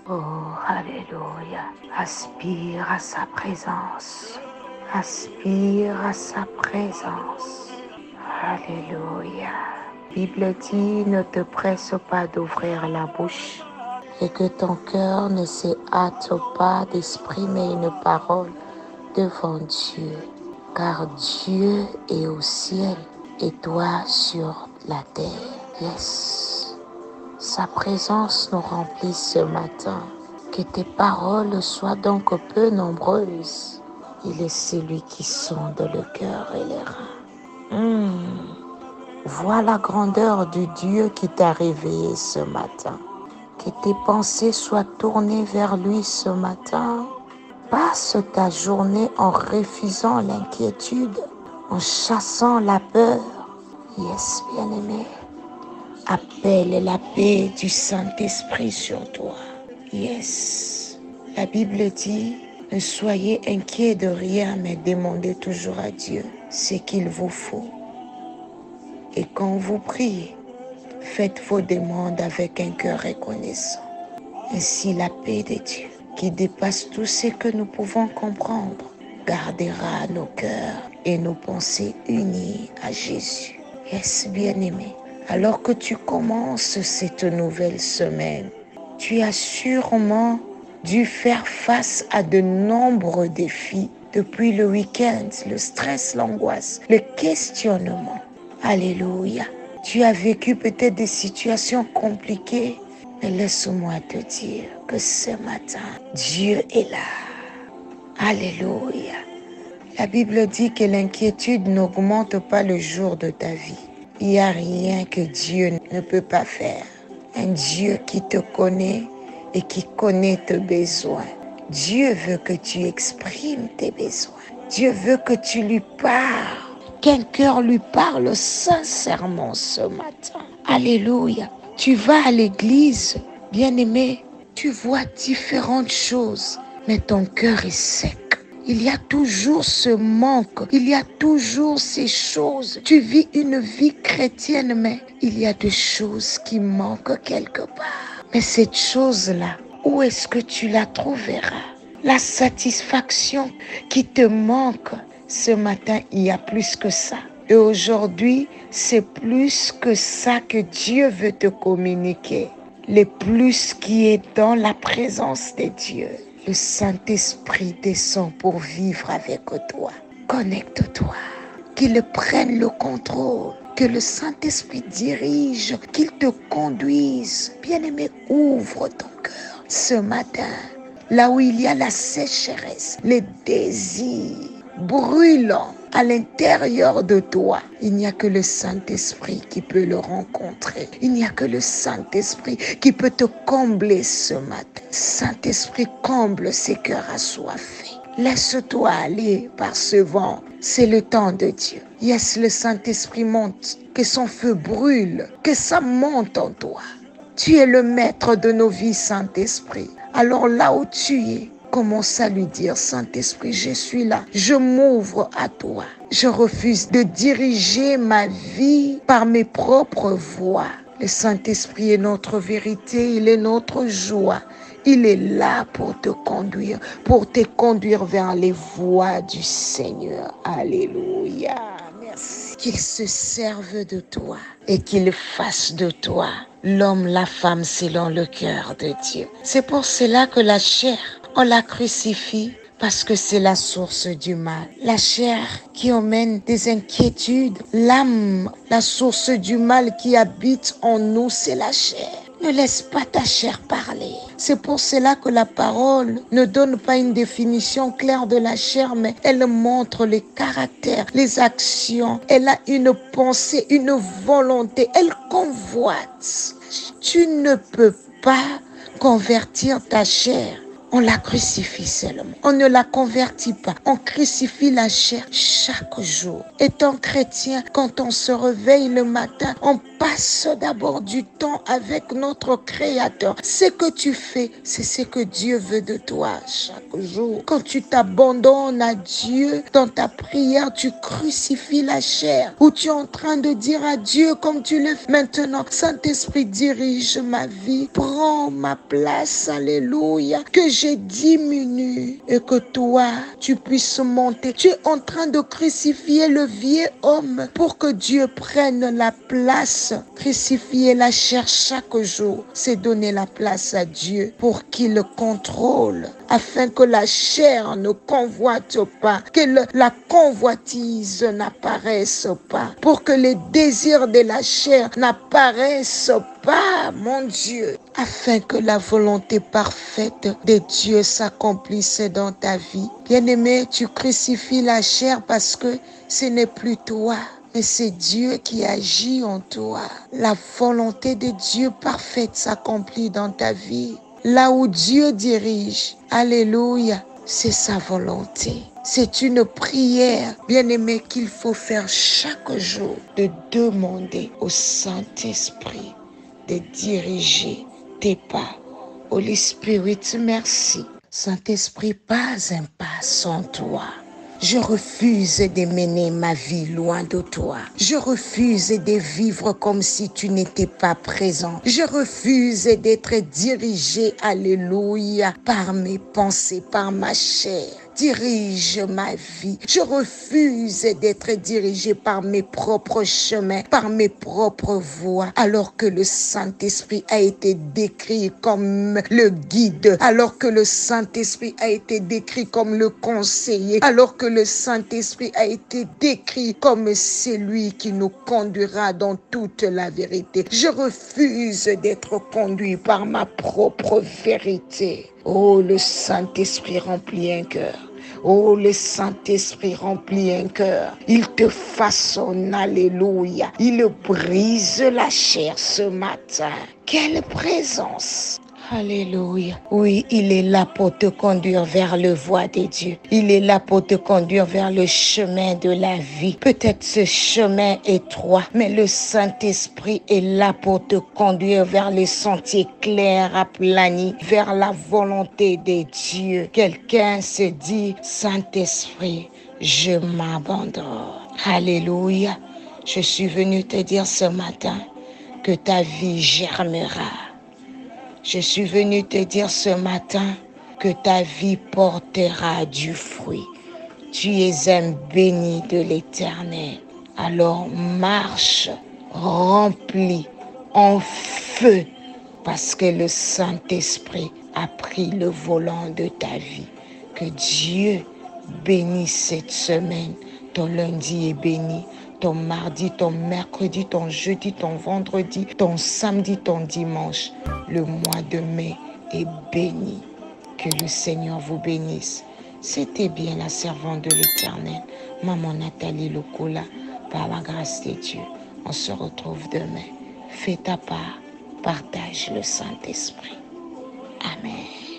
Oh, alléluia. Aspire à sa présence. Aspire à sa présence. Alléluia. La Bible dit, ne te presse pas d'ouvrir la bouche et que ton cœur ne se hâte pas d'exprimer une parole devant Dieu. Car Dieu est au ciel et toi sur la terre. Yes. Sa présence nous remplit ce matin. Que tes paroles soient donc peu nombreuses. Il est celui qui sonde le cœur et les reins. Vois la grandeur du Dieu qui t'a réveillé ce matin. Que tes pensées soient tournées vers lui ce matin. Passe ta journée en refusant l'inquiétude, en chassant la peur. Yes, bien-aimé. Appelle la paix du Saint-Esprit sur toi. Yes. La Bible dit, ne soyez inquiets de rien, mais demandez toujours à Dieu ce qu'il vous faut. Et quand vous priez, faites vos demandes avec un cœur reconnaissant. Ainsi la paix de Dieu, qui dépasse tout ce que nous pouvons comprendre, gardera nos cœurs et nos pensées unies à Jésus. Yes, bien-aimé. Alors que tu commences cette nouvelle semaine, tu as sûrement dû faire face à de nombreux défis depuis le week-end, le stress, l'angoisse, le questionnement. Alléluia. Tu as vécu peut-être des situations compliquées, mais laisse-moi te dire que ce matin, Dieu est là. Alléluia. La Bible dit que l'inquiétude n'augmente pas le jour de ta vie. Il n'y a rien que Dieu ne peut pas faire. Un Dieu qui te connaît et qui connaît tes besoins. Dieu veut que tu exprimes tes besoins. Dieu veut que tu lui parles. Qu'un cœur lui parle sincèrement ce matin. Alléluia. Tu vas à l'église, bien-aimé, tu vois différentes choses, mais ton cœur est sec. Il y a toujours ce manque, il y a toujours ces choses. Tu vis une vie chrétienne, mais il y a des choses qui manquent quelque part. Mais cette chose-là, où est-ce que tu la trouveras? La satisfaction qui te manque, ce matin, il y a plus que ça. Et aujourd'hui, c'est plus que ça que Dieu veut te communiquer. Le plus qui est dans la présence de Dieu. Le Saint-Esprit descend pour vivre avec toi. Connecte-toi. Qu'il prenne le contrôle. Que le Saint-Esprit dirige. Qu'il te conduise. Bien-aimé, ouvre ton cœur ce matin. Là où il y a la sécheresse, les désirs brûlants à l'intérieur de toi, il n'y a que le Saint-Esprit qui peut le rencontrer. Il n'y a que le Saint-Esprit qui peut te combler ce matin. Saint-Esprit, comble ces cœurs assoiffés. Laisse-toi aller par ce vent. C'est le temps de Dieu. Yes, le Saint-Esprit monte, que son feu brûle, que ça monte en toi. Tu es le maître de nos vies, Saint-Esprit. Alors là où tu es, commence à lui dire, Saint-Esprit, je suis là. Je m'ouvre à toi. Je refuse de diriger ma vie par mes propres voies. Le Saint-Esprit est notre vérité, il est notre joie. Il est là pour te conduire vers les voies du Seigneur. Alléluia. Merci. Qu'il se serve de toi et qu'il fasse de toi l'homme, la femme selon le cœur de Dieu. C'est pour cela que la chair, on la crucifie parce que c'est la source du mal. La chair qui emmène des inquiétudes, l'âme, la source du mal qui habite en nous, c'est la chair. Ne laisse pas ta chair parler. C'est pour cela que la parole ne donne pas une définition claire de la chair, mais elle montre les caractères, les actions. Elle a une pensée, une volonté. Elle convoite. Tu ne peux pas convertir ta chair. On la crucifie seulement. On ne la convertit pas. On crucifie la chair chaque jour. Étant chrétien, quand on se réveille le matin, on passe d'abord du temps avec notre Créateur. Ce que tu fais, c'est ce que Dieu veut de toi chaque jour. Quand tu t'abandonnes à Dieu dans ta prière, tu crucifies la chair. Ou tu es en train de dire à Dieu comme tu le fais maintenant, Saint-Esprit, dirige ma vie, prends ma place, alléluia, que je diminue et que toi, tu puisses monter. Tu es en train de crucifier le vieux homme pour que Dieu prenne la place. Crucifier la chair chaque jour, c'est donner la place à Dieu pour qu'il contrôle, afin que la chair ne convoite pas, que la convoitise n'apparaisse pas, pour que les désirs de la chair n'apparaissent pas, mon Dieu, afin que la volonté parfaite de Dieu s'accomplisse dans ta vie. Bien-aimé, tu crucifies la chair parce que ce n'est plus toi, mais c'est Dieu qui agit en toi. La volonté de Dieu parfaite s'accomplit dans ta vie. Là où Dieu dirige, alléluia, c'est sa volonté. C'est une prière, bien-aimé, qu'il faut faire chaque jour, de demander au Saint-Esprit de diriger tes pas. Holy Spirit, merci. Saint-Esprit, pas un pas sans toi. Je refuse de mener ma vie loin de toi. Je refuse de vivre comme si tu n'étais pas présent. Je refuse d'être dirigé, alléluia, par mes pensées, par ma chair. Dirige ma vie. Je refuse d'être dirigé par mes propres chemins, par mes propres voies, alors que le Saint-Esprit a été décrit comme le guide, alors que le Saint-Esprit a été décrit comme le conseiller, alors que le Saint-Esprit a été décrit comme celui qui nous conduira dans toute la vérité. Je refuse d'être conduit par ma propre vérité. Oh, le Saint-Esprit remplit un cœur. Oh, le Saint-Esprit remplit un cœur. Il te façonne, alléluia. Il brise la chair ce matin. Quelle présence! Alléluia. Oui, il est là pour te conduire vers le voie de Dieu. Il est là pour te conduire vers le chemin de la vie. Peut-être ce chemin étroit, mais le Saint-Esprit est là pour te conduire vers les sentiers clairs, aplanis, vers la volonté de Dieu. Quelqu'un se dit, Saint-Esprit, je m'abandonne. Alléluia. Je suis venu te dire ce matin que ta vie germera. Je suis venu te dire ce matin que ta vie portera du fruit. Tu es un béni de l'Éternel. Alors marche, rempli, en feu, parce que le Saint-Esprit a pris le volant de ta vie. Que Dieu bénisse cette semaine. Ton lundi est béni. Ton mardi, ton mercredi, ton jeudi, ton vendredi, ton samedi, ton dimanche. Le mois de mai est béni. Que le Seigneur vous bénisse. C'était bien la servante de l'Éternel, Maman Nathalie Lokola, par la grâce de Dieu. On se retrouve demain. Fais ta part, partage le Saint-Esprit. Amen.